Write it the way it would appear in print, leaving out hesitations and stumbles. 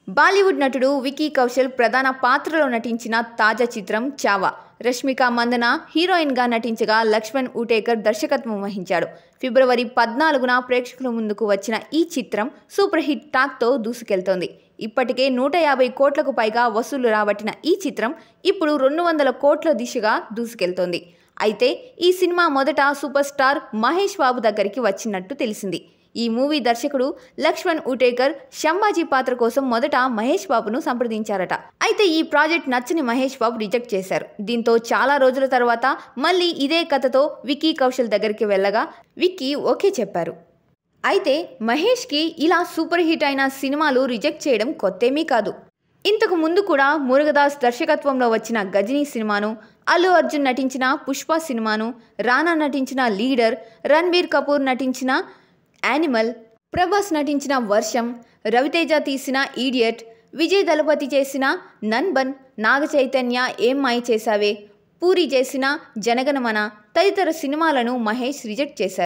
బాలీవుడ్ నటుడు వికీ కౌశల్ ప్రధాన పాత్రలో నటించిన తాజా చిత్రం చావా. రష్మిక మందన హీరోయిన్గా నటించగా లక్ష్మణ్ ఉటేకర్ దర్శకత్వం వహించాడు. ఫిబ్రవరి 14న ప్రేక్షకుల ముందుకు వచ్చిన ఈ చిత్రం సూపర్ హిట్ టాక్తో దూసుకెళ్తోంది. ఇప్పటికే 150 కోట్లకు పైగా వసూలు రాబట్టిన ఈ చిత్రం ఇప్పుడు 200 కోట్ల దిశగా దూసుకెళ్తోంది. అయితే ఈ సినిమా మొదట సూపర్ స్టార్ మహేష్ బాబు దగ్గరికి వచ్చినట్టు తెలిసింది. ఈ మూవీ దర్శకుడు లక్ష్మణ్ ఉటేకర్ శంభాజీ పాత్ర కోసం మొదట మహేష్ బాబును సంప్రదించారట. అయితే ఈ ప్రాజెక్ట్ నచ్చని మహేష్ బాబు రిజెక్ట్ చేశారు. దీంతో చాలా రోజుల తర్వాత మళ్ళీ ఇదే కథతో వికీ కౌశల్ దగ్గరికి వెళ్ళగా విక్కీ ఓకే చెప్పారు. అయితే మహేష్కి ఇలా సూపర్ హిట్ అయిన సినిమాలు రిజెక్ట్ చేయడం కొత్తేమీ కాదు. ఇంతకు ముందు కూడా మురుగదాస్ దర్శకత్వంలో వచ్చిన గజనీ సినిమాను, అల్లు అర్జున్ నటించిన పుష్ప సినిమాను, రానా నటించిన లీడర్, రణబీర్ కపూర్ నటించిన యానిమల్, ప్రభాస్ నటించిన వర్షం, రవితేజ తీసిన ఈడియట్, విజయ్ దళపతి చేసిన నన్బన్, నాగ చైతన్య ఏం మాయ చేసావే, పూరి చేసిన జనగణమన తదితర సినిమాలను మహేష్ రిజెక్ట్ చేశారు.